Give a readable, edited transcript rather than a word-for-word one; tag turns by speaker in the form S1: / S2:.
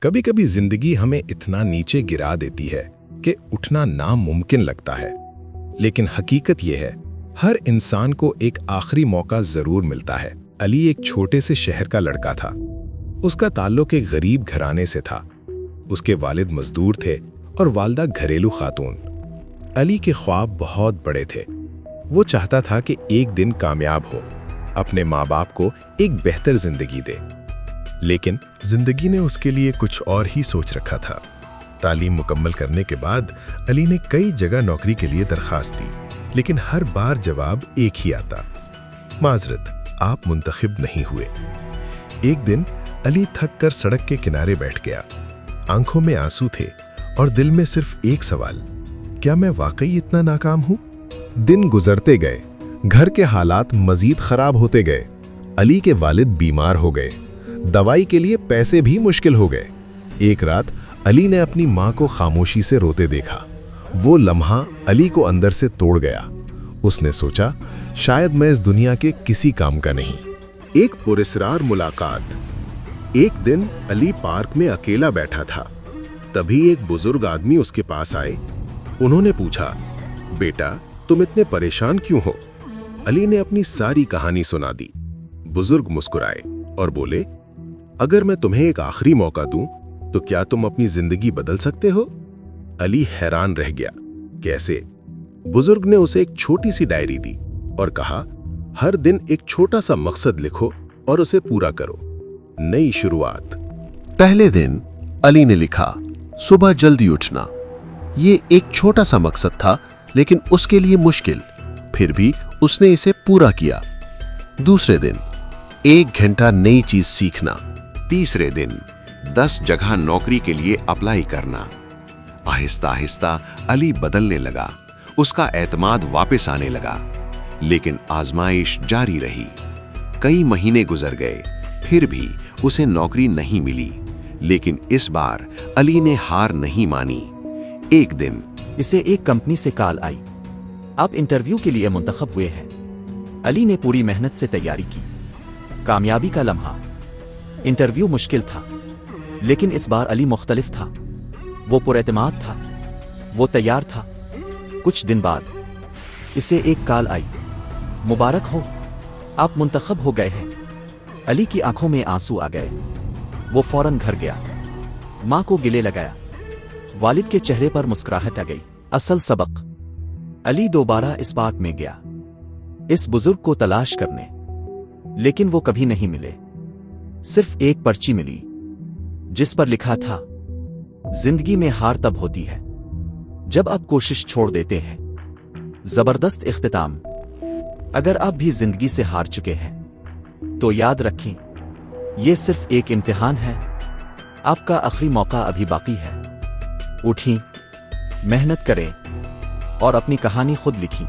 S1: کبھی کبھی زندگی ہمیں اتنا نیچے گرا دیتی ہے کہ اٹھنا ناممکن لگتا ہے، لیکن حقیقت یہ ہے ہر انسان کو ایک آخری موقع ضرور ملتا ہے۔ علی ایک چھوٹے سے شہر کا لڑکا تھا۔ اس کا تعلق ایک غریب گھرانے سے تھا۔ اس کے والد مزدور تھے اور والدہ گھریلو خاتون۔ علی کے خواب بہت بڑے تھے۔ وہ چاہتا تھا کہ ایک دن کامیاب ہو، اپنے ماں باپ کو ایک بہتر زندگی دے۔ لیکن
S2: زندگی نے اس کے لیے کچھ اور ہی سوچ رکھا تھا۔ تعلیم مکمل کرنے کے بعد علی نے کئی جگہ نوکری کے لیے درخواست دی، لیکن ہر بار جواب ایک ہی آتا: معذرت، آپ منتخب نہیں ہوئے۔ ایک دن علی تھک کر سڑک کے کنارے بیٹھ گیا۔ آنکھوں میں آنسو تھے اور دل میں صرف ایک سوال: کیا میں واقعی اتنا ناکام ہوں؟
S1: دن گزرتے گئے، گھر کے حالات مزید خراب ہوتے گئے۔ علی کے والد بیمار ہو گئے، دوائی کے لیے پیسے بھی مشکل ہو گئے۔ ایک رات علی نے اپنی ماں کو خاموشی سے روتے دیکھا۔ وہ لمحہ علی کو اندر سے توڑ گیا۔ اس نے سوچا، شاید میں اس دنیا کے کسی کام کا نہیں۔ ایک پراسرار ملاقات۔ ایک دن علی پارک میں اکیلا بیٹھا تھا۔ تبھی ایک بزرگ آدمی اس کے پاس آئے۔ انہوں نے پوچھا، بیٹا تم اتنے پریشان کیوں ہو؟ علی نے اپنی ساری کہانی سنا دی۔ بزرگ مسکرائے اور بولے، اگر میں تمہیں ایک آخری موقع دوں تو کیا تم اپنی زندگی بدل سکتے ہو؟ علی حیران رہ گیا، کیسے؟ بزرگ نے اسے ایک چھوٹی سی ڈائری دی اور کہا، ہر دن ایک چھوٹا سا مقصد لکھو اور اسے پورا کرو۔ نئی شروعات۔
S3: پہلے دن علی نے لکھا، صبح جلدی اٹھنا۔ یہ ایک چھوٹا سا مقصد تھا، لیکن اس کے لیے مشکل، پھر بھی اس نے اسے پورا کیا۔ دوسرے دن 1 گھنٹہ نئی چیز سیکھنا۔
S4: تیسرے دن 10 جگہ نوکری کے لیے اپلائی کرنا۔ آہستہ آہستہ علی بدلنے لگا، اس کا اعتماد واپس آنے لگا، لیکن آزمائش جاری رہی۔ کئی مہینے گزر گئے، پھر بھی اسے نوکری نہیں ملی، لیکن اس بار علی نے ہار نہیں مانی۔ ایک دن
S5: اسے ایک کمپنی سے کال آئی، آپ انٹرویو کے لیے منتخب ہوئے ہیں۔ علی نے پوری محنت سے تیاری کی۔ کامیابی کا لمحہ۔ انٹرویو مشکل تھا، لیکن اس بار علی مختلف تھا۔ وہ پراعتماد تھا، وہ تیار تھا۔ کچھ دن بعد اسے ایک کال آئی، مبارک ہو، آپ منتخب ہو گئے ہیں۔ علی کی آنکھوں میں آنسو آ گئے۔ وہ فوراً گھر گیا، ماں کو گلے لگایا۔ والد کے چہرے پر مسکراہٹ آ گئی۔ اصل سبق۔ علی دوبارہ اس پارک میں گیا، اس بزرگ کو تلاش کرنے، لیکن وہ کبھی نہیں ملے۔ صرف ایک پرچی ملی، جس پر لکھا تھا، زندگی میں ہار تب ہوتی ہے جب آپ کوشش چھوڑ دیتے ہیں۔ زبردست اختتام۔ اگر آپ بھی زندگی سے ہار چکے ہیں تو یاد رکھیں، یہ صرف ایک امتحان ہے، آپ کا آخری موقع ابھی باقی ہے۔ اٹھیں، محنت کریں اور اپنی کہانی خود لکھیں۔